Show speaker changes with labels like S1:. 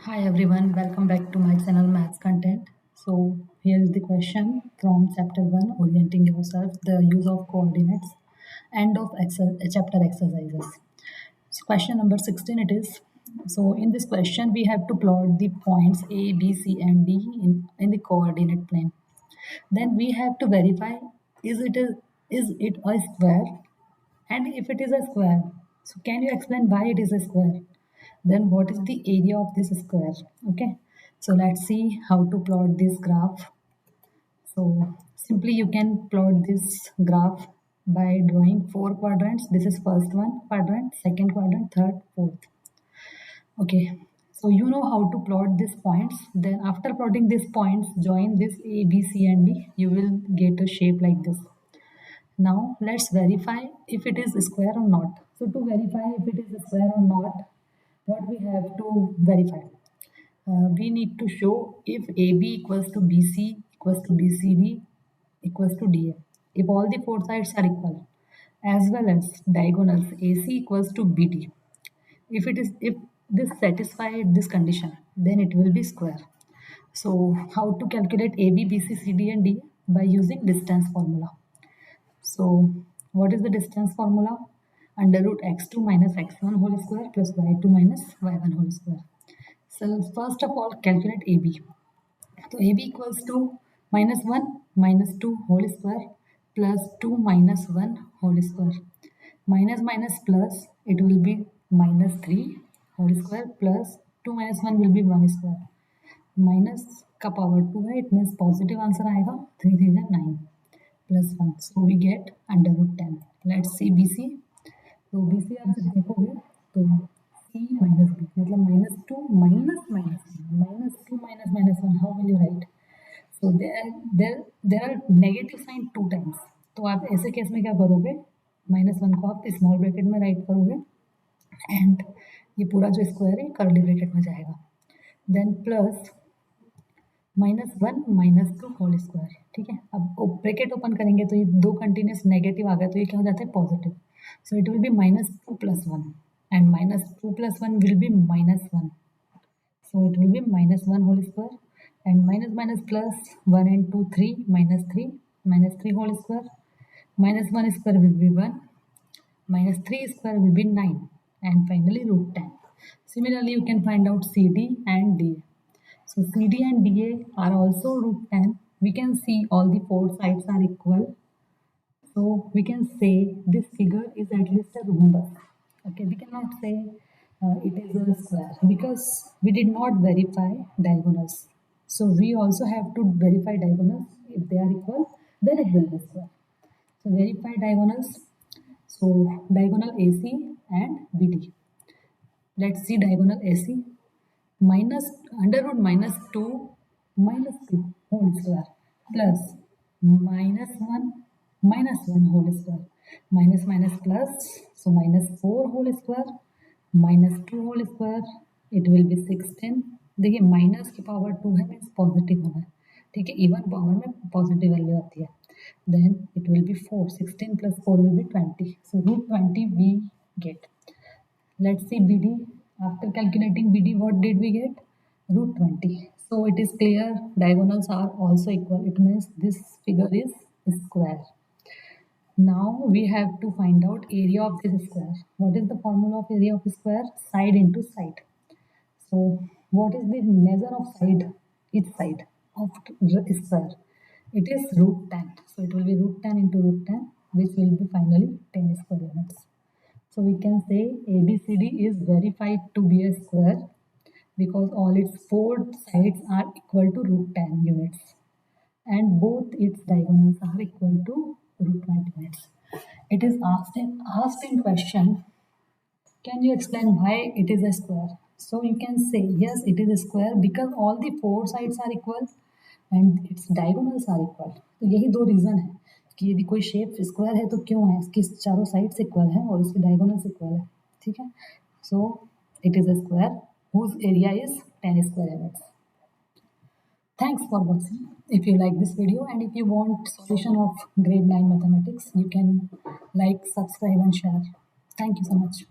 S1: Hi everyone, welcome back to my channel Maths Content. So here is the question from chapter 1, Orienting Yourself, the use of coordinates, end of chapter exercises. So question number 16 it is. So in this question we have to plot the points A, B, C and D in the coordinate plane. Then we have to verify is it a square, and if it is a square, so can you explain why it is a square? Then what is the area of this square? Okay, so let's see how to plot this graph. So simply you can plot this graph by drawing four quadrants. This is first one quadrant, second quadrant, third, fourth. Okay, so you know how to plot these points. Then after plotting these points, join this A, B, C and D. You will get a shape like this. Now let's verify if it is square or not. So to verify if it is square or not, what we have to verify? We need to show if AB equals to BC equals to BCD equals to DA. If all the four sides are equal, as well as diagonals AC equals to BD. If this satisfies this condition, then it will be square. So how to calculate AB, BC, CD and DA? By using distance formula. So what is the distance formula? Under root x2 minus x1 whole square plus y2 minus y1 whole square. So first of all calculate AB. So AB equals to minus 1 minus 2 whole square plus 2 minus 1 whole square. Minus minus plus, it will be minus 3 whole square plus 2 minus 1 will be 1 square. Minus का power 2 है, it means positive answer आएगा. 3 3 9 plus 1, so we get under root 10. Let's see B C. तो B C आप जब देखोगे तो C minus B मतलब minus 2 minus minus 2 minus minus 1. How will you write? So there are negative sign 2 times. तो आप ऐसे केस में क्या करोगे? माइनस 1 को आप स्मॉल ब्रैकेट में राइट करोगे एंड ये पूरा जो स्क्वायर है कर्ली ब्रैकेट में जाएगा. Then plus minus 1 minus 2 whole square. ठीक है, अब ब्रैकेट ओपन करेंगे तो ये दो कंटिन्यूस नेगेटिव आ गया तो ये क्या हो जाता है? Positive. So it will be minus 2 plus 1 and minus 2 plus 1 will be minus 1. So it will be minus 1 whole square and minus minus plus 1 and 2 3 minus 3 whole square minus 1 square will be 1 minus 3 square will be 9 and finally root 10. Similarly you can find out CD and DA. So CD and DA are also root 10. We can see all the four sides are equal. So we can say this figure is at least a rhombus. Okay, we cannot say it is a square because we did not verify diagonals. So we also have to verify diagonals. If they are equal, then it will be square. So verify diagonals. So diagonal AC and BD. Let's see diagonal AC. Minus under root minus 2 whole square plus minus 1 whole square minus minus plus, so minus 4 whole square minus 2 whole square, it will be 16. देखिए minus की power 2 है means positive होना है. ठीक है, even power में positive value आती है. Then it will be 4. 16 plus 4 will be 20. So root 20 we get. Let's see BD. After calculating BD, what did we get? Root 20. So it is clear diagonals are also equal. It means this figure is square. Now we have to find out area of this square. What is the formula of area of square? Side into side. So what is the measure of side? Each side of square. It is root 10. So it will be root 10 into root 10, which will be finally 10 square units. So we can say ABCD is verified to be a square because all its four sides are equal to root 10 units and both its diagonals are equal to root 20 units. It is asked in question, can you explain why it is a square? So you can say yes, it is a square because all the four sides are equal and its diagonals are equal. तो यही दो reason है कि यदि कोई shape square है तो क्यों है? इसकी चारों साइड्स इक्वल है और उसकी डायगोनल्स इक्वल है. ठीक है, so it is a square whose area is 10 square units. Thanks for watching. If you like this video and if you want solution of grade 9 mathematics, you can like, subscribe and share. Thank you so much.